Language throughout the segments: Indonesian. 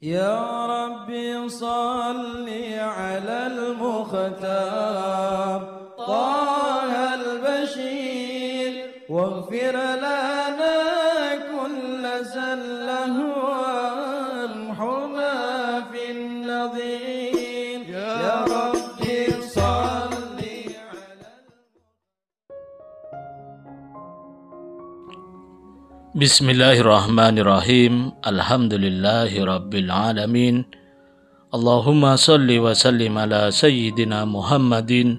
يا ربي صل على المختار طه البشير واغفر لنا كل زله وامحنا في النظير يا ربي صل على Bismillahirrahmanirrahim. Alhamdulillahirabbil alamin. Allahumma shalli wa sallim ala sayyidina Muhammadin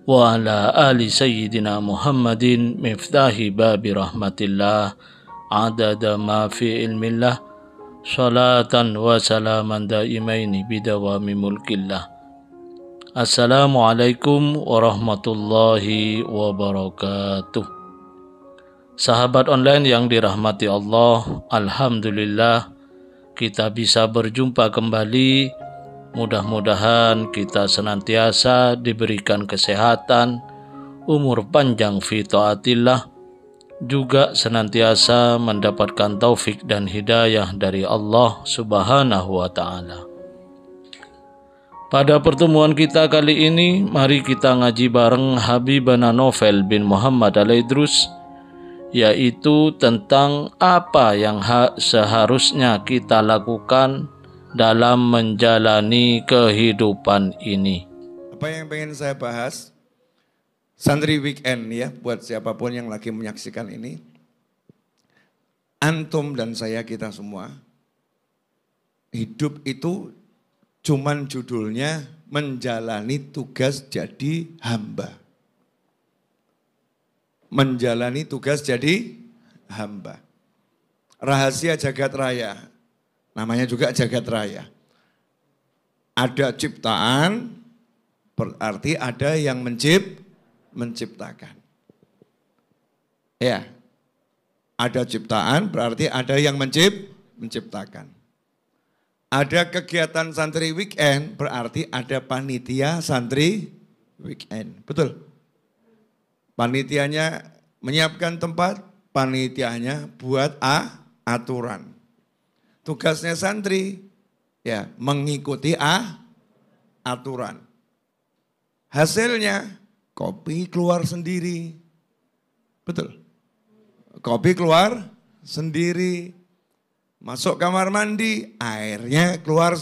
wa ala ali sayyidina Muhammadin miftahi babi rahmatillah adada ma fi ilmillah salatan wa salaman daimaini bidawami mulkillah. Assalamualaikum warahmatullahi wabarakatuh. Sahabat online yang dirahmati Allah, alhamdulillah kita bisa berjumpa kembali. Mudah-mudahan kita senantiasa diberikan kesehatan, umur panjang fi taatillah, juga senantiasa mendapatkan taufik dan hidayah dari Allah Subhanahu wa ta'ala. Pada pertemuan kita kali ini, mari kita ngaji bareng Habibana Novel bin Muhammad Al-Idrus, yaitu tentang apa yang seharusnya kita lakukan dalam menjalani kehidupan ini. Apa yang pengen saya bahas, santri weekend ya, buat siapapun yang lagi menyaksikan ini, antum dan saya kita semua, hidup itu cuman judulnya menjalani tugas jadi hamba. Menjalani tugas jadi hamba. Rahasia jagat raya, namanya juga jagat raya. Ada ciptaan, berarti ada yang menciptakan. Ya, ada ciptaan, berarti ada yang menciptakan. Ada kegiatan santri weekend, berarti ada panitia santri weekend. Betul? Panitianya menyiapkan tempat, panitianya buat aturan. Tugasnya santri ya mengikuti aturan. Hasilnya kopi keluar sendiri. Betul. Kopi keluar sendiri. Masuk kamar mandi, airnya keluar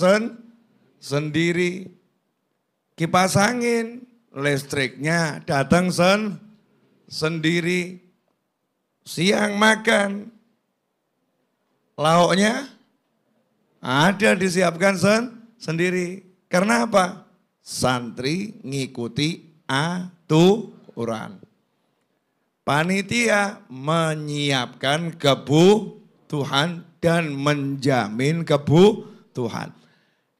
sendiri. Kipas angin, listriknya datang sendiri. Siang makan, lauknya ada disiapkan sendiri. Karena apa? Santri ngikuti aturan. Panitia menyiapkan kebutuhan dan menjamin kebutuhan.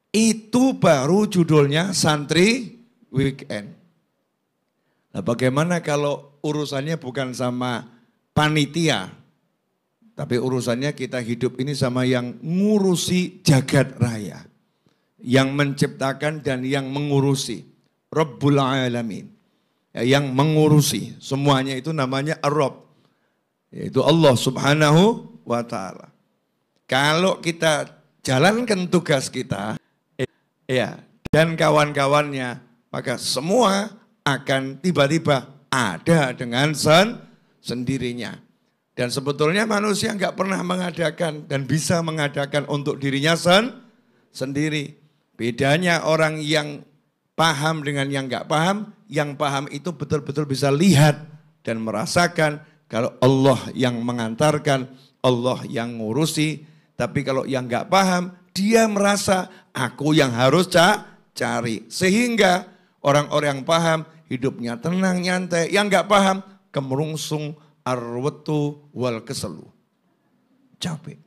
Itu baru judulnya santri weekend. Nah, bagaimana kalau urusannya bukan sama panitia, tapi urusannya kita hidup ini sama yang ngurusi jagat raya, yang menciptakan dan yang mengurusi, Rabbul Alamin, ya, yang mengurusi semuanya itu namanya Ar-Rabb, yaitu Allah Subhanahu wa ta'ala. Kalau kita jalankan tugas kita, ya, dan kawan-kawannya, maka semua akan tiba-tiba ada dengan sendirinya. Dan sebetulnya manusia nggak pernah mengadakan dan bisa mengadakan untuk dirinya sendiri. Bedanya orang yang paham dengan yang nggak paham, yang paham itu betul-betul bisa lihat dan merasakan kalau Allah yang mengantarkan, Allah yang ngurusi. Tapi kalau yang nggak paham, dia merasa aku yang harus cari. Sehingga orang-orang yang paham hidupnya tenang, nyantai. Yang nggak paham, kemerungsung, arwetu, wal keselu. Capek.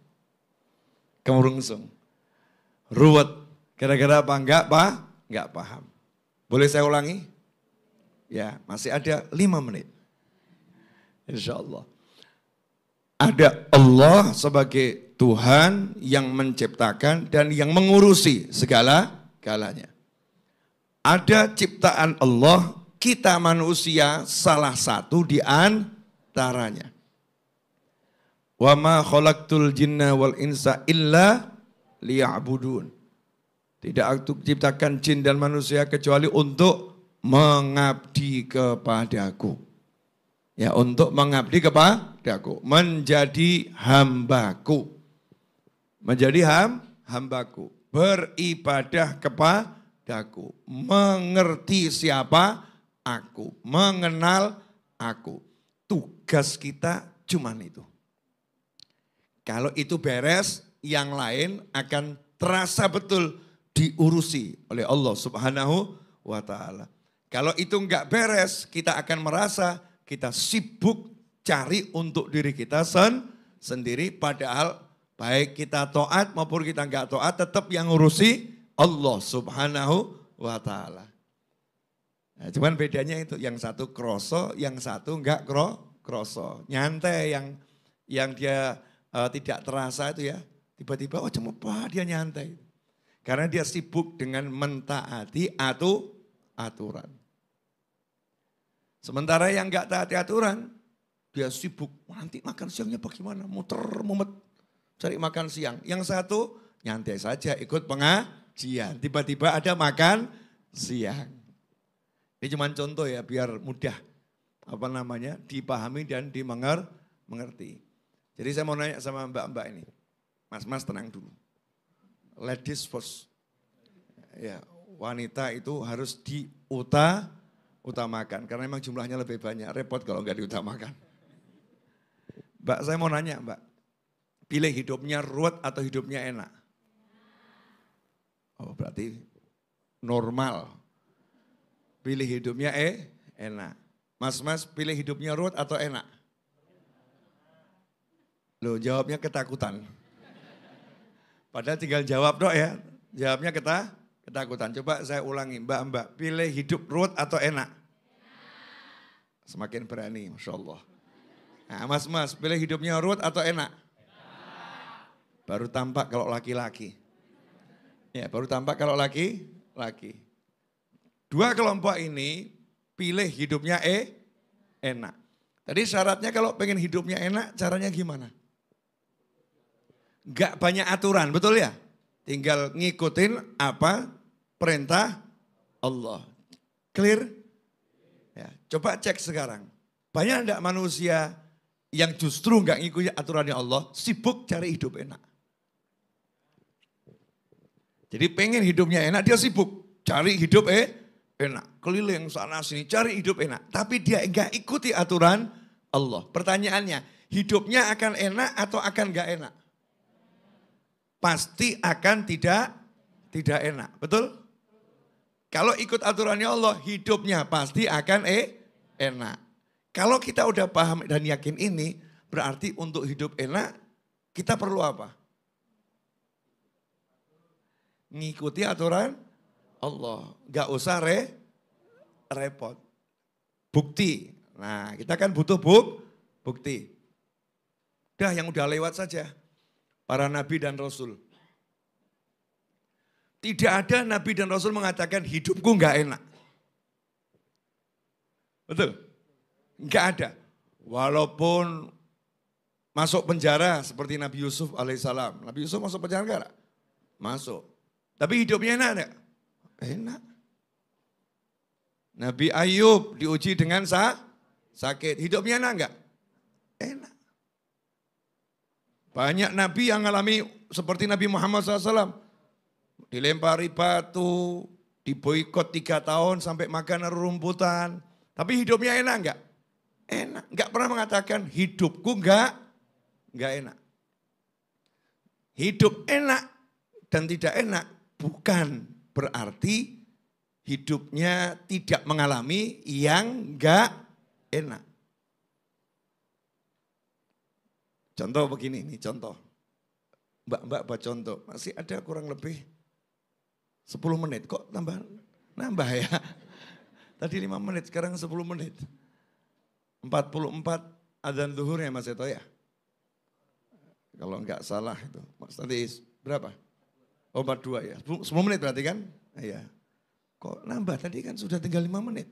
Kemerungsung. Ruwet. Gara-gara apa? Nggak paham. Boleh saya ulangi? Ya, masih ada 5 menit. Insya Allah. Ada Allah sebagai Tuhan yang menciptakan dan yang mengurusi segala-galanya. Ada ciptaan Allah, kita manusia salah satu di antaranya. Wa ma khalaqtul jinna wal insa illa liya'budun. Tidak aku ciptakan jin dan manusia kecuali untuk mengabdi kepadaku. Ya, untuk mengabdi kepadaku, menjadi hambaku. Menjadi hambaku, beribadah kepadaku, mengerti siapa aku, mengenal aku. Tugas kita cuman itu. Kalau itu beres, yang lain akan terasa betul diurusi oleh Allah Subhanahu wa ta'ala. Kalau itu enggak beres, kita akan merasa kita sibuk cari untuk diri kita sendiri. Padahal baik kita taat maupun kita enggak taat, tetap yang ngurusi Allah Subhanahu wa ta'ala. Nah, cuman bedanya itu, yang satu kroso, yang satu enggak kroso. Nyantai yang dia tidak terasa itu ya, tiba-tiba oh cuma dia nyantai. Karena dia sibuk dengan mentaati aturan. Sementara yang enggak taati aturan, dia sibuk, nanti makan siangnya bagaimana, mumet, cari makan siang. Yang satu nyantai saja ikut pengajian, tiba-tiba ada makan siang. Ini cuma contoh ya, biar mudah dipahami dan dimengerti. Jadi saya mau nanya sama mbak-mbak ini, mas tenang dulu. Ladies first. Ya, wanita itu harus utamakan karena memang jumlahnya lebih banyak, repot kalau enggak diutamakan. Mbak, saya mau nanya mbak, pilih hidupnya ruwet atau hidupnya enak? Oh berarti normal. Pilih hidupnya enak. Mas pilih hidupnya ruwet atau enak? Loh jawabnya ketakutan. Padahal tinggal jawab dong ya, jawabnya ketakutan. Coba saya ulangi, mbak, pilih hidup ruwet atau enak? Semakin berani, Masya Allah. Nah, mas, pilih hidupnya ruwet atau enak? Baru tampak kalau laki-laki. Ya, baru tampak kalau laki-laki. Dua kelompok ini pilih hidupnya enak. Tadi syaratnya kalau pengen hidupnya enak, caranya gimana? Gak banyak aturan, betul ya? Tinggal ngikutin apa perintah Allah. Clear? Ya, coba cek sekarang. Banyak enggak manusia yang justru enggak ngikutin aturannya Allah, sibuk cari hidup enak. Jadi pengen hidupnya enak, dia sibuk cari hidup enak. Keliling sana sini cari hidup enak. Tapi dia enggak ikuti aturan Allah. Pertanyaannya, hidupnya akan enak atau akan enggak enak? Pasti akan tidak enak, betul? Kalau ikut aturannya Allah, hidupnya pasti akan enak. Kalau kita udah paham dan yakin ini, berarti untuk hidup enak, kita perlu apa? Ngikuti aturan Allah, gak usah repot. Bukti, nah kita kan butuh bukti. Udah yang udah lewat saja. Para nabi dan rasul. Tidak ada nabi dan rasul mengatakan hidupku enggak enak. Betul? Enggak ada. Walaupun masuk penjara seperti Nabi Yusuf alaihissalam. Nabi Yusuf masuk penjara enggak? Masuk. Tapi hidupnya enak enggak? Enak. Nabi Ayub diuji dengan sakit. Hidupnya enak enggak? Enak. Banyak nabi yang mengalami seperti Nabi Muhammad SAW. Dilempari batu, diboikot 3 tahun sampai makan rerumputan. Tapi hidupnya enak enggak? Enak. Enggak pernah mengatakan hidupku enggak enak. Hidup enak dan tidak enak bukan berarti hidupnya tidak mengalami yang enggak enak. Contoh begini nih, contoh. Mbak buat contoh, masih ada kurang lebih 10 menit. Kok nambah ya? Tadi 5 menit, sekarang 10 menit. 44 adzan zuhurnya Mas Eto ya? Kalau enggak salah itu. Mas tadi berapa? Oh 42 ya, 10 menit berarti kan? Iya. Kok nambah? Tadi kan sudah tinggal 5 menit.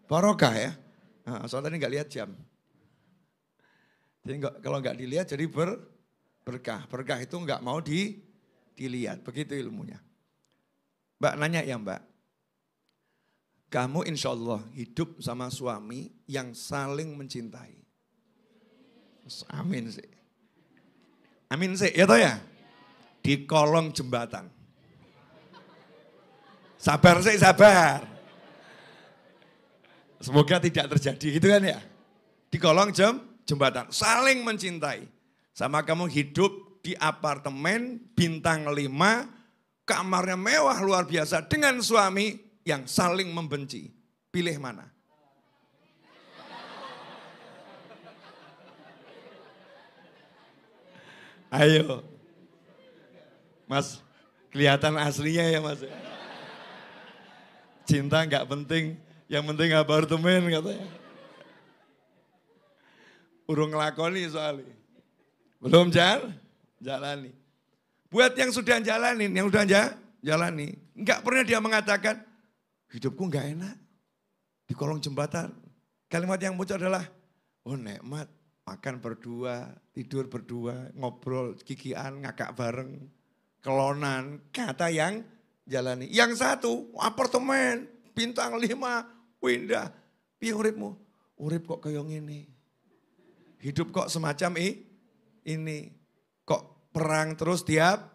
Barokah ya? Nah, soalnya tadi enggak lihat jam. Jadi kalau enggak dilihat jadi berkah. Berkah itu enggak mau dilihat. Begitu ilmunya. Mbak nanya ya Mbak, kamu insya Allah hidup sama suami yang saling mencintai. Amin sih. Amin sih, ya toh ya? Di kolong jembatan. Sabar sih, sabar. Semoga tidak terjadi, gitu kan ya? Di kolong jembatan, saling mencintai. Sama kamu hidup di apartemen bintang 5, kamarnya mewah luar biasa dengan suami yang saling membenci. Pilih mana? Ayo. Mas, kelihatan aslinya ya Mas. Cinta nggak penting, yang penting apartemen katanya. Urung ngelakoni soalnya. Belum jalani. Buat yang sudah jalanin, jalani. Enggak pernah dia mengatakan, hidupku enggak enak. Di kolong jembatan. Kalimat yang muncul adalah, oh nikmat, makan berdua, tidur berdua, ngobrol, kikian, ngakak bareng, kelonan. Kata yang jalani. Yang satu, apartemen, bintang 5, windah. Piye uripmu? Urip kok kayak gini. Hidup kok semacam ini. Kok perang terus tiap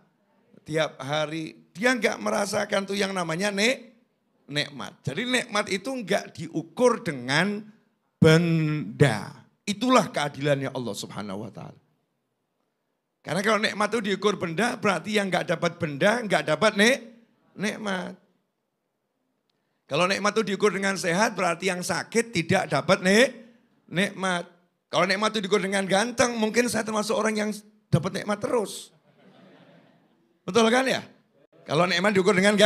hari. Dia enggak merasakan tuh yang namanya nikmat. Jadi nikmat itu enggak diukur dengan benda. Itulah keadilannya Allah Subhanahu wa taala. Karena kalau nikmat itu diukur benda, berarti yang enggak dapat benda enggak dapat nikmat. Kalau nikmat itu diukur dengan sehat, berarti yang sakit tidak dapat nikmat. Kalau nikmat itu diukur dengan ganteng, mungkin saya termasuk orang yang dapat nikmat terus. Betul kan ya? Kalau nikmat diukur dengan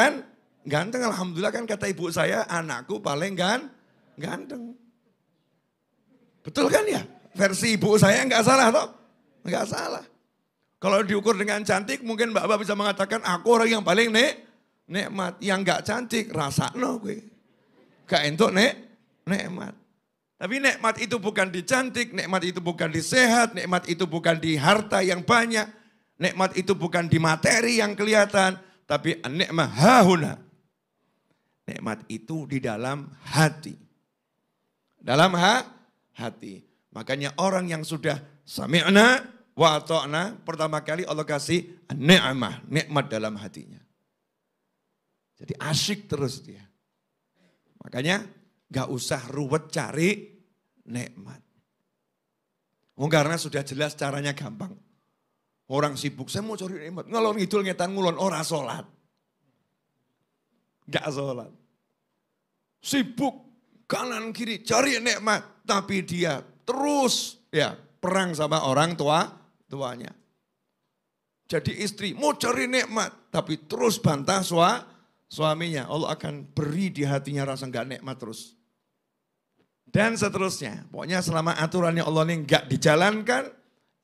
ganteng, alhamdulillah kan kata ibu saya, anakku paling ganteng. Betul kan ya? Versi ibu saya enggak salah toh? Enggak salah. Kalau diukur dengan cantik, mungkin mbak-mbak bisa mengatakan, aku orang yang paling nikmat. Yang enggak cantik, rasakno gue. Gak entuk nikmat. Tapi nikmat itu bukan di cantik, nikmat itu bukan di sehat, nikmat itu bukan di harta yang banyak, nikmat itu bukan di materi yang kelihatan, tapi nikmat hahuna. Nikmat itu di dalam hati. Dalam hati. Makanya orang yang sudah sami'na wa ata'na, pertama kali Allah kasih ni'mah, nikmat dalam hatinya. Jadi asyik terus dia. Makanya gak usah ruwet cari nikmat. Karena sudah jelas caranya gampang. Orang sibuk, saya mau cari nikmat. Ngalor ngidul ngetan ngulon, ora sholat. Gak sholat. Sibuk kanan kiri cari nikmat. Tapi dia terus perang sama orang tuanya. Jadi istri mau cari nikmat. Tapi terus bantah suaminya. Allah akan beri di hatinya rasa gak nikmat terus. Dan seterusnya. Pokoknya selama aturannya Allah ini enggak dijalankan,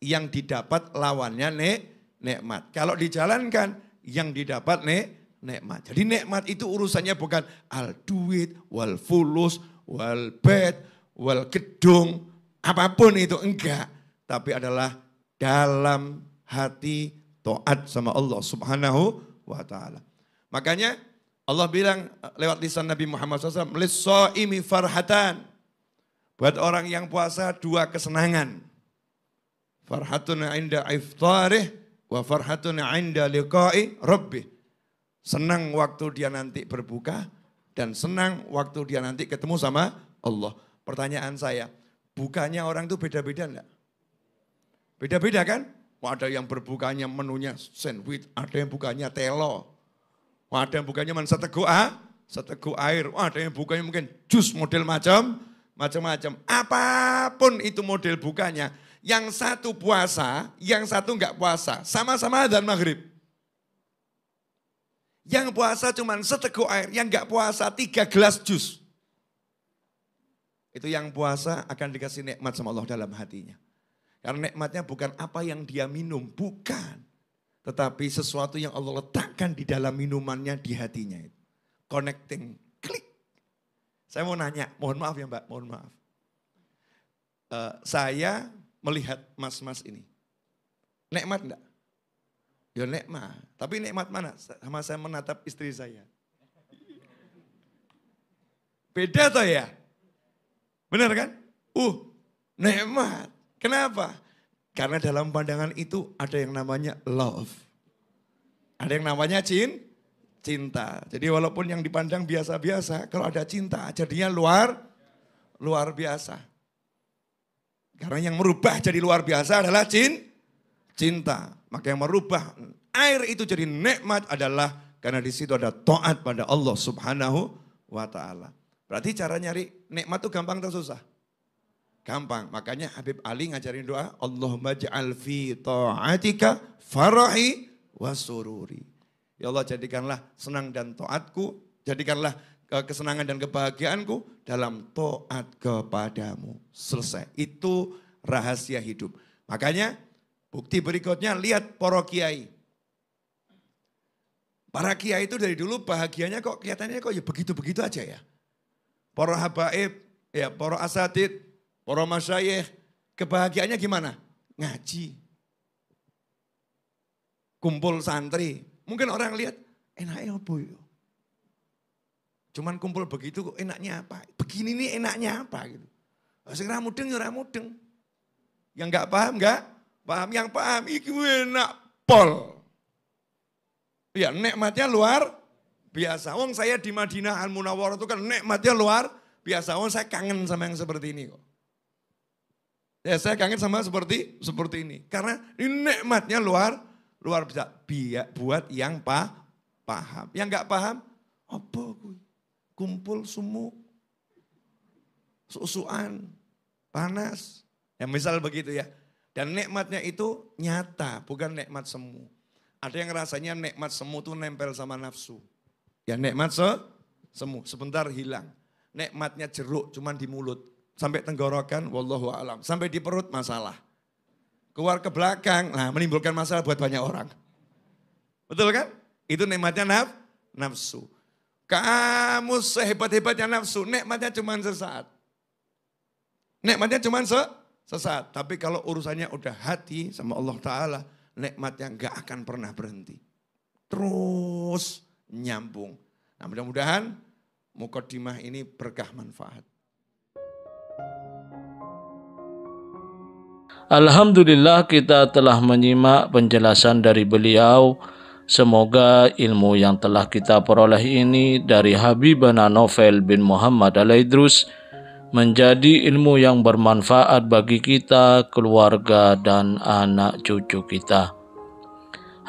yang didapat lawannya nikmat. Kalau dijalankan, yang didapat nikmat. Jadi nikmat itu urusannya bukan al duit, wal fulus, wal bed, wal gedung, apapun itu enggak. Tapi adalah dalam hati taat sama Allah Subhanahu wa taala. Makanya Allah bilang lewat lisan Nabi Muhammad SAW, lis-shaimi farhatan. Buat orang yang puasa 2 kesenangan. Farhatun 'inda iftarih wa farhatun 'inda liqa'i rabbih. Senang waktu dia nanti berbuka dan senang waktu dia nanti ketemu sama Allah. Pertanyaan saya, bukanya orang itu beda-beda enggak? Beda-beda kan? Ada yang berbukanya menunya sandwich, ada yang bukanya telo. Ada yang bukanya seteguk air, ada yang bukanya mungkin jus model macam-macam. Apapun itu model bukanya, yang satu puasa, yang satu enggak puasa. Sama-sama adzan maghrib. Yang puasa cuma seteguk air, yang enggak puasa 3 gelas jus. Itu yang puasa akan dikasih nikmat sama Allah dalam hatinya. Karena nikmatnya bukan apa yang dia minum, bukan. Tetapi sesuatu yang Allah letakkan di dalam minumannya di hatinya itu. Connecting, klik. Saya mau nanya, mohon maaf ya Mbak, mohon maaf. Saya melihat mas-mas ini. Nikmat enggak? Ya nikmat. Tapi nikmat mana? Sama saya menatap istri saya. Beda toh ya? Benar kan? Nikmat. Kenapa? Karena dalam pandangan itu ada yang namanya love. Ada yang namanya cinta. Jadi walaupun yang dipandang biasa-biasa, kalau ada cinta jadinya luar biasa. Karena yang merubah jadi luar biasa adalah cinta. Maka yang merubah air itu jadi nikmat adalah karena di situ ada taat pada Allah Subhanahu wa taala. Berarti cara nyari nikmat itu gampang atau susah? Gampang. Makanya Habib Ali ngajarin doa, Allahumma ja'al fi ta'atika farahi wa sururi. Ya Allah, jadikanlah senang dan taatku, jadikanlah kesenangan dan kebahagiaanku dalam taat kepadamu. Selesai. Itu rahasia hidup. Makanya bukti berikutnya lihat para kiai. Para kiai itu dari dulu bahagianya kok kelihatannya kok ya begitu-begitu aja ya. Para habaib, ya para asatid, para masyayikh, kebahagiaannya gimana? Ngaji. Kumpul santri. Mungkin orang lihat, enaknya apa ya? Cuman kumpul begitu kok enaknya apa? Begini nih enaknya apa gitu. Sekarang mudeng ya orang mudeng. Yang enggak paham enggak paham. Yang paham iki enak pol. Ya nikmatnya luar biasa. Wong saya di Madinah Al Munawwarah itu kan nikmatnya luar biasa. Wong saya kangen sama yang seperti ini kok. Ya saya kangen sama seperti ini. Karena ini nikmatnya luar biasa. Buat yang paham. Yang enggak paham, apa gue? Kumpul sumuk, susuan, panas. Ya misal begitu ya. Dan nikmatnya itu nyata, bukan nikmat semu. Ada yang rasanya nikmat semu tuh nempel sama nafsu. Ya nikmat semu, sebentar hilang. Nikmatnya jeruk cuman di mulut. Sampai tenggorokan, wallahu a'lam. Sampai di perut masalah. Keluar ke belakang, nah menimbulkan masalah buat banyak orang. Betul kan? Itu nikmatnya nafsu. Kamu sehebat-hebatnya nafsu, nikmatnya cuma sesaat. Nikmatnya cuma sesaat. Tapi kalau urusannya udah hati sama Allah Ta'ala, nikmatnya gak akan pernah berhenti. Terus nyambung. Nah mudah-mudahan mukaddimah ini berkah manfaat. Alhamdulillah kita telah menyimak penjelasan dari beliau. Semoga ilmu yang telah kita peroleh ini dari Habibana Novel bin Muhammad Al-Idrus menjadi ilmu yang bermanfaat bagi kita, keluarga, dan anak cucu kita.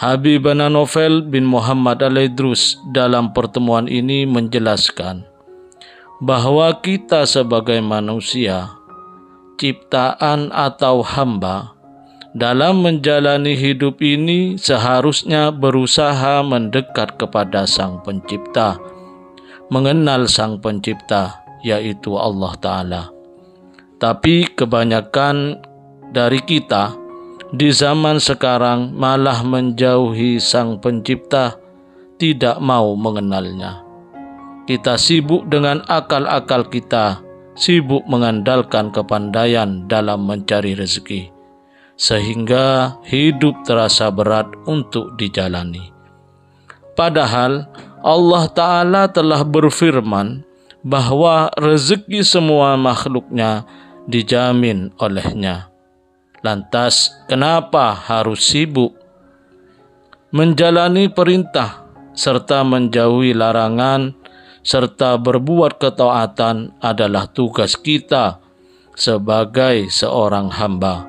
Habibana Novel bin Muhammad Al-Idrus dalam pertemuan ini menjelaskan bahwa kita sebagai manusia, ciptaan atau hamba, dalam menjalani hidup ini seharusnya berusaha mendekat kepada Sang Pencipta, mengenal Sang Pencipta, yaitu Allah Ta'ala. Tapi kebanyakan dari kita di zaman sekarang malah menjauhi Sang Pencipta, tidak mau mengenalnya. Kita sibuk dengan akal-akal kita, sibuk mengandalkan kepandaian dalam mencari rezeki, sehingga hidup terasa berat untuk dijalani. Padahal Allah Ta'ala telah berfirman bahwa rezeki semua makhluknya dijamin olehnya. Lantas kenapa harus sibuk menjalani perintah serta menjauhi larangan serta berbuat ketaatan adalah tugas kita sebagai seorang hamba.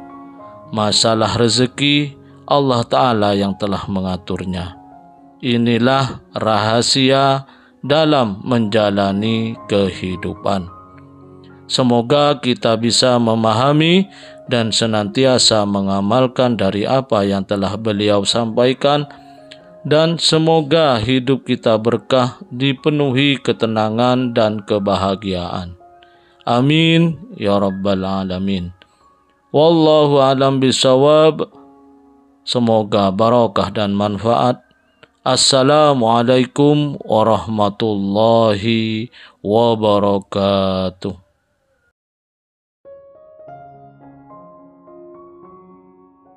Masalah rezeki Allah Ta'ala yang telah mengaturnya. Inilah rahasia dalam menjalani kehidupan. Semoga kita bisa memahami dan senantiasa mengamalkan dari apa yang telah beliau sampaikan, dan semoga hidup kita berkah, dipenuhi ketenangan dan kebahagiaan. Amin ya rabbal alamin. Wallahu a'lam bishawab. Semoga barakah dan manfaat. Assalamualaikum warahmatullahi wabarakatuh.